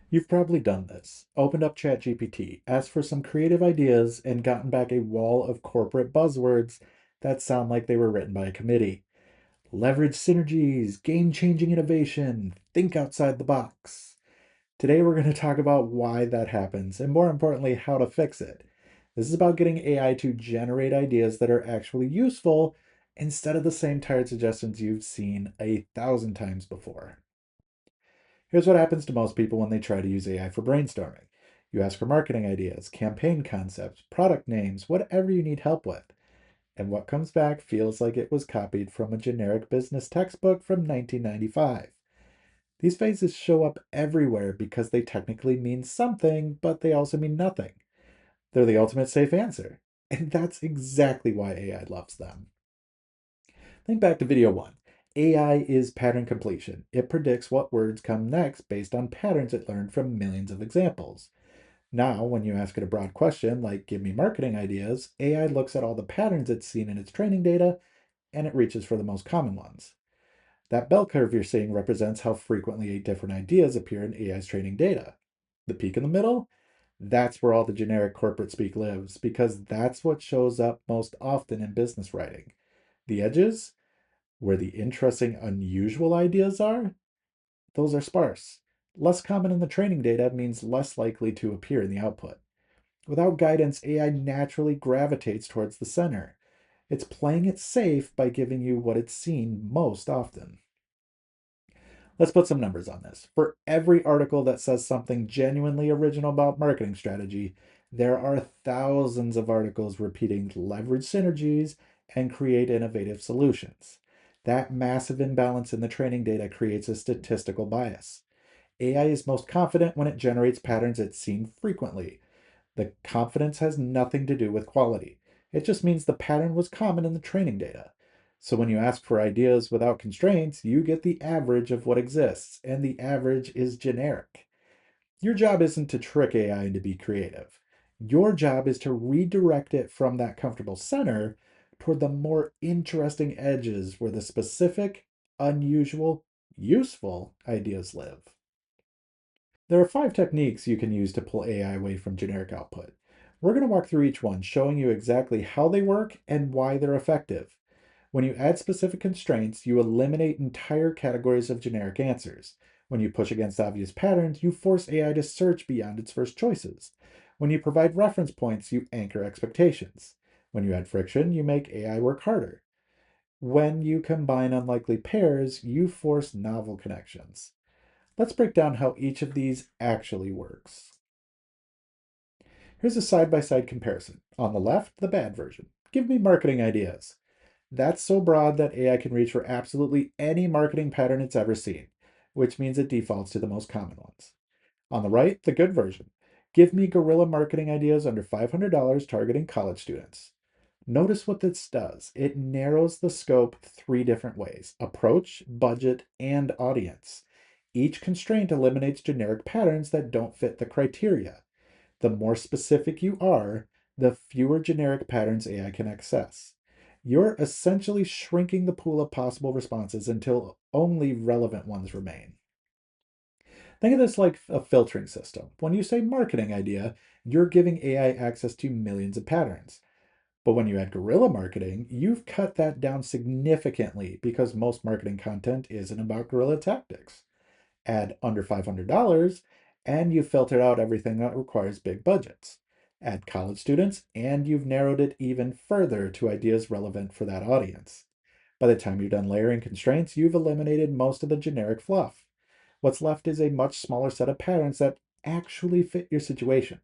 You've probably done this. Opened up ChatGPT, asked for some creative ideas, and gotten back a wall of corporate buzzwords that sound like they were written by a committee. Leverage synergies, game-changing innovation, think outside the box. Today we're going to talk about why that happens and more importantly, how to fix it. This is about getting AI to generate ideas that are actually useful instead of the same tired suggestions you've seen 1,000 times before. Here's what happens to most people when they try to use AI for brainstorming. You ask for marketing ideas, campaign concepts, product names, whatever you need help with. And what comes back feels like it was copied from a generic business textbook from 1995. These phases show up everywhere because they technically mean something, but they also mean nothing. They're the ultimate safe answer. And that's exactly why AI loves them. Think back to video one. AI is pattern completion. It predicts what words come next based on patterns it learned from millions of examples. Now, when you ask it a broad question like, give me marketing ideas, AI looks at all the patterns it's seen in its training data and it reaches for the most common ones. That bell curve you're seeing represents how frequently different ideas appear in AI's training data. The peak in the middle, that's where all the generic corporate speak lives because that's what shows up most often in business writing. The edges, where the interesting, unusual ideas are, those are sparse. Less common in the training data means less likely to appear in the output. Without guidance, AI naturally gravitates towards the center. It's playing it safe by giving you what it's seen most often. Let's put some numbers on this. For every article that says something genuinely original about marketing strategy, there are thousands of articles repeating leverage synergies and create innovative solutions. That massive imbalance in the training data creates a statistical bias. AI is most confident when it generates patterns it's seen frequently. The confidence has nothing to do with quality. It just means the pattern was common in the training data. So when you ask for ideas without constraints, you get the average of what exists, and the average is generic. Your job isn't to trick AI into be creative. Your job is to redirect it from that comfortable center toward the more interesting edges where the specific, unusual, useful ideas live. There are 5 techniques you can use to pull AI away from generic output. We're going to walk through each one, showing you exactly how they work and why they're effective. When you add specific constraints, you eliminate entire categories of generic answers. When you push against obvious patterns, you force AI to search beyond its first choices. When you provide reference points, you anchor expectations. When you add friction, you make AI work harder. When you combine unlikely pairs, you force novel connections. Let's break down how each of these actually works. Here's a side-by-side comparison. On the left, the bad version. Give me marketing ideas. That's so broad that AI can reach for absolutely any marketing pattern it's ever seen, which means it defaults to the most common ones. On the right, the good version. Give me guerrilla marketing ideas under $500 targeting college students. Notice what this does. It narrows the scope 3 different ways: approach, budget, and audience. Each constraint eliminates generic patterns that don't fit the criteria. The more specific you are, the fewer generic patterns AI can access. You're essentially shrinking the pool of possible responses until only relevant ones remain. Think of this like a filtering system. When you say marketing idea, you're giving AI access to millions of patterns. But when you add guerrilla marketing, you've cut that down significantly because most marketing content isn't about guerrilla tactics. Add under $500, and you've filtered out everything that requires big budgets. Add college students, and you've narrowed it even further to ideas relevant for that audience. By the time you're done layering constraints, you've eliminated most of the generic fluff. What's left is a much smaller set of patterns that actually fit your situation.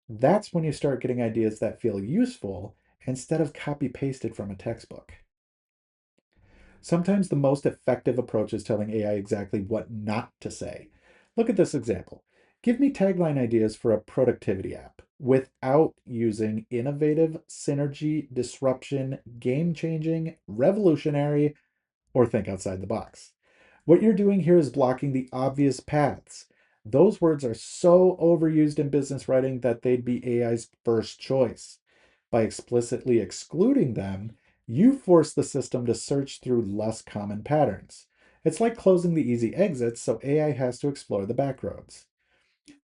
That's when you start getting ideas that feel useful instead of copy pasted from a textbook. Sometimes the most effective approach is telling AI exactly what not to say. Look at this example. Give me tagline ideas for a productivity app without using innovative, synergy, disruption, game-changing, revolutionary, or think outside the box. What you're doing here is blocking the obvious paths. Those words are so overused in business writing that they'd be AI's first choice. By explicitly excluding them, You force the system to search through less common patterns. It's like closing the easy exits so AI has to explore the back roads.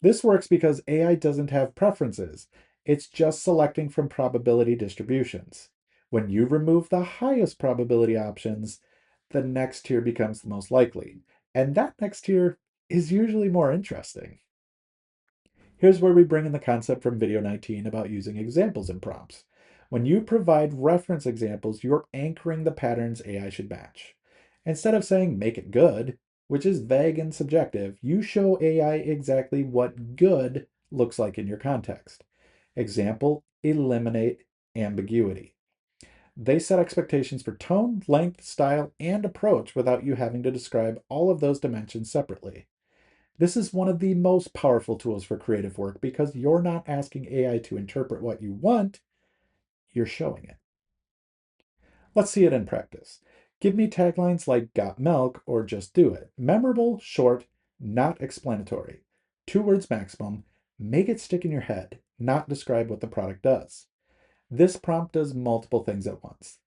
This works because AI doesn't have preferences. It's just selecting from probability distributions. When you remove the highest probability options, the next tier becomes the most likely. And that next tier is usually more interesting. Here's where we bring in the concept from video 19 about using examples in prompts. When you provide reference examples, you're anchoring the patterns AI should match. Instead of saying make it good, which is vague and subjective, you show AI exactly what good looks like in your context. Example, eliminate ambiguity. They set expectations for tone, length, style, and approach without you having to describe all of those dimensions separately. This is one of the most powerful tools for creative work because you're not asking AI to interpret what you want, you're showing it. Let's see it in practice. Give me taglines like got milk or just do it. Memorable, short, not explanatory. 2 words maximum. Make it stick in your head, not describe what the product does. This prompt does multiple things at once.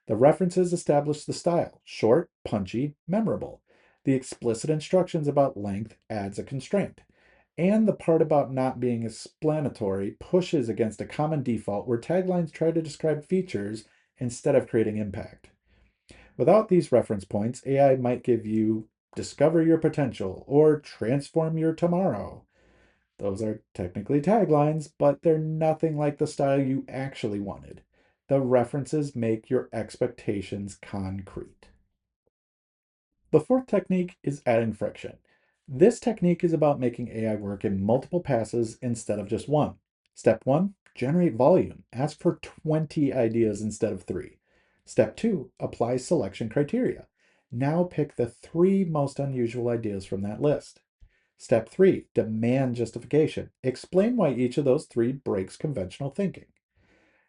The references establish the style, short, punchy, memorable. The explicit instructions about length adds a constraint. And the part about not being explanatory pushes against a common default where taglines try to describe features instead of creating impact. Without these reference points, AI might give you discover your potential or transform your tomorrow. Those are technically taglines, but they're nothing like the style you actually wanted. The references make your expectations concrete. The fourth technique is adding friction. This technique is about making AI work in multiple passes instead of just one. Step 1, generate volume. Ask for 20 ideas instead of 3. Step 2, apply selection criteria. Now pick the 3 most unusual ideas from that list. Step 3, demand justification. Explain why each of those 3 breaks conventional thinking.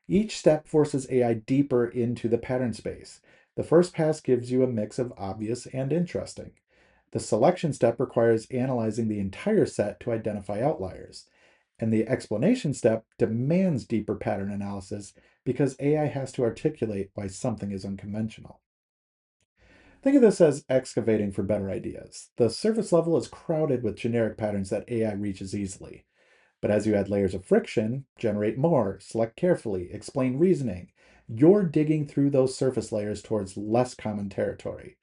Each step forces AI deeper into the pattern space. The first pass gives you a mix of obvious and interesting. The selection step requires analyzing the entire set to identify outliers. And the explanation step demands deeper pattern analysis because AI has to articulate why something is unconventional. Think of this as excavating for better ideas. The surface level is crowded with generic patterns that AI reaches easily. But as you add layers of friction, generate more, select carefully, explain reasoning, you're digging through those surface layers towards less common territory.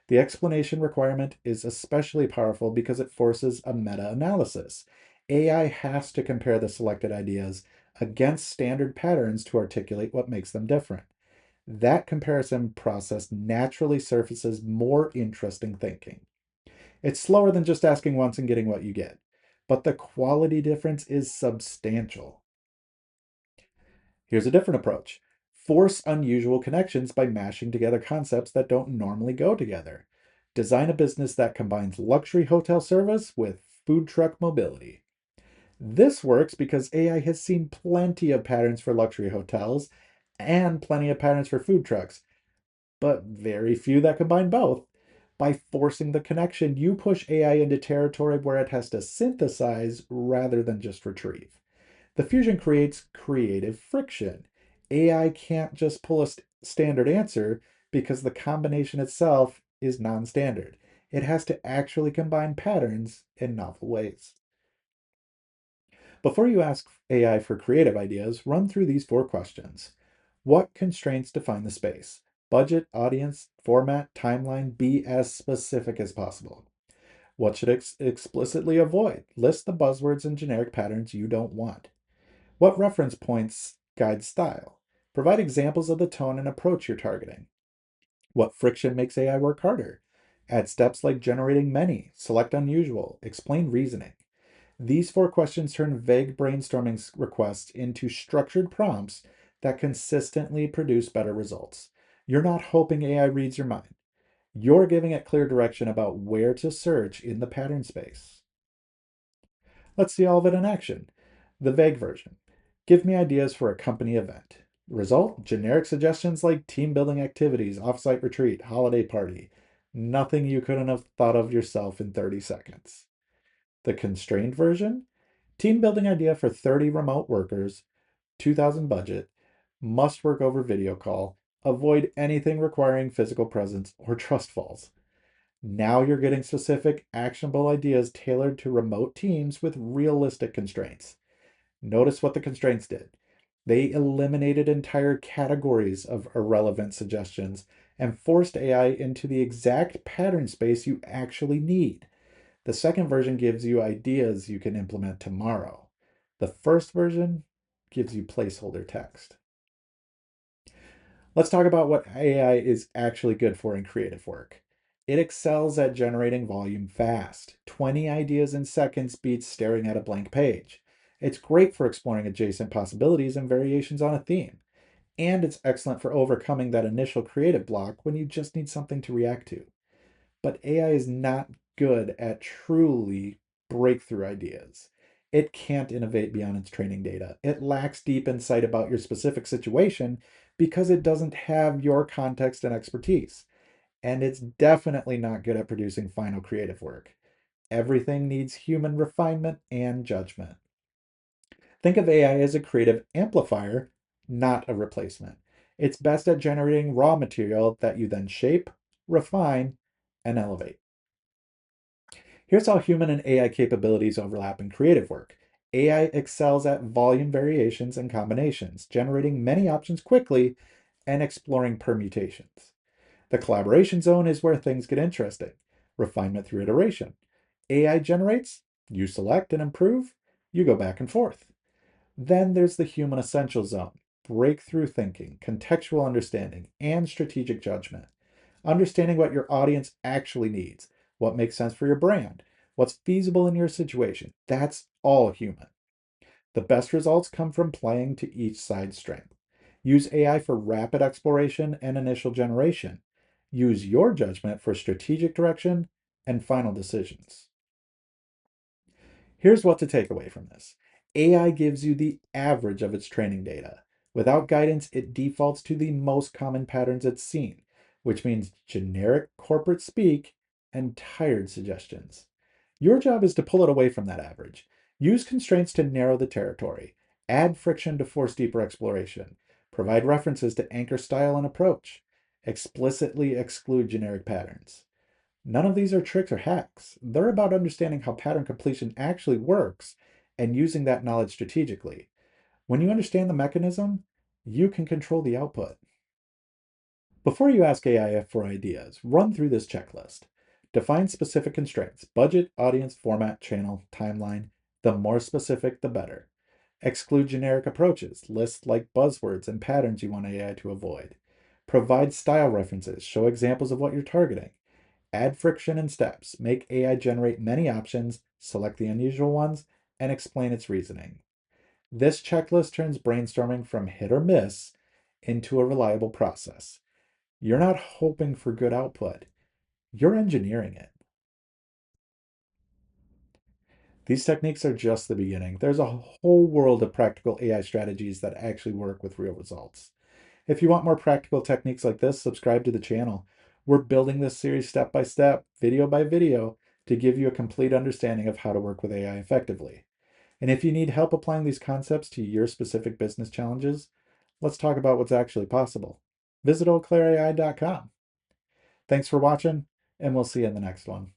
The explanation requirement is especially powerful because it forces a meta-analysis. AI has to compare the selected ideas against standard patterns to articulate what makes them different. That comparison process naturally surfaces more interesting thinking. It's slower than just asking once and getting what you get, but the quality difference is substantial. Here's a different approach. Force unusual connections by mashing together concepts that don't normally go together. Design a business that combines luxury hotel service with food truck mobility. This works because AI has seen plenty of patterns for luxury hotels and plenty of patterns for food trucks, but very few that combine both. By forcing the connection, you push AI into territory where it has to synthesize rather than just retrieve. The fusion creates creative friction. AI can't just pull a standard answer because the combination itself is non standard. It has to actually combine patterns in novel ways. Before you ask AI for creative ideas, run through these 4 questions. What constraints define the space? Budget, audience, format, timeline, be as specific as possible. What should explicitly avoid? List the buzzwords and generic patterns you don't want. What reference points guide style? Provide examples of the tone and approach you're targeting. What friction makes AI work harder? Add steps like generating many, select unusual, explain reasoning. These 4 questions turn vague brainstorming requests into structured prompts that consistently produce better results. You're not hoping AI reads your mind. You're giving it clear direction about where to search in the pattern space. Let's see all of it in action. The vague version. Give me ideas for a company event. The result? Generic suggestions like team building activities, offsite retreat, holiday party. Nothing you couldn't have thought of yourself in 30 seconds. The constrained version? Team building idea for 30 remote workers, 2,000 budget, must work over video call, Avoid anything requiring physical presence or trust falls. Now you're getting specific, actionable ideas tailored to remote teams with realistic constraints. Notice what the constraints did. They eliminated entire categories of irrelevant suggestions and forced AI into the exact pattern space you actually need. The second version gives you ideas you can implement tomorrow. The first version gives you placeholder text. Let's talk about what AI is actually good for in creative work. It excels at generating volume fast. 20 ideas in seconds beats staring at a blank page. It's great for exploring adjacent possibilities and variations on a theme. And it's excellent for overcoming that initial creative block when you just need something to react to. But AI is not good at truly breakthrough ideas. It can't innovate beyond its training data. It lacks deep insight about your specific situation because it doesn't have your context and expertise. And it's definitely not good at producing final creative work. Everything needs human refinement and judgment. Think of AI as a creative amplifier, not a replacement. It's best at generating raw material that you then shape, refine, and elevate. Here's how human and AI capabilities overlap in creative work. AI excels at volume variations and combinations, generating many options quickly and exploring permutations. The collaboration zone is where things get interesting. Refinement through iteration. AI generates, you select and improve, you go back and forth. Then there's the human essential zone, breakthrough thinking, contextual understanding, and strategic judgment. Understanding what your audience actually needs, what makes sense for your brand, what's feasible in your situation. That's all human. The best results come from playing to each side's strength. Use AI for rapid exploration and initial generation. Use your judgment for strategic direction and final decisions. Here's what to take away from this. AI gives you the average of its training data. Without guidance, it defaults to the most common patterns it's seen, which means generic corporate speak and tired suggestions. Your job is to pull it away from that average. Use constraints to narrow the territory. Add friction to force deeper exploration. Provide references to anchor style and approach. Explicitly exclude generic patterns. None of these are tricks or hacks. They're about understanding how pattern completion actually works and using that knowledge strategically. When you understand the mechanism, you can control the output. Before you ask AI for ideas, run through this checklist. Define specific constraints: budget, audience, format, channel, timeline. The more specific, the better. Exclude generic approaches. List like buzzwords and patterns you want AI to avoid. Provide style references. Show examples of what you're targeting. Add friction and steps. Make AI generate many options, select the unusual ones, and explain its reasoning. This checklist turns brainstorming from hit or miss into a reliable process. You're not hoping for good output, you're engineering it. These techniques are just the beginning. There's a whole world of practical AI strategies that actually work with real results. If you want more practical techniques like this, subscribe to the channel. We're building this series step by step, video by video, to give you a complete understanding of how to work with AI effectively. And if you need help applying these concepts to your specific business challenges, let's talk about what's actually possible. Visit eauclaireai.com. Thanks for watching, and we'll see you in the next one.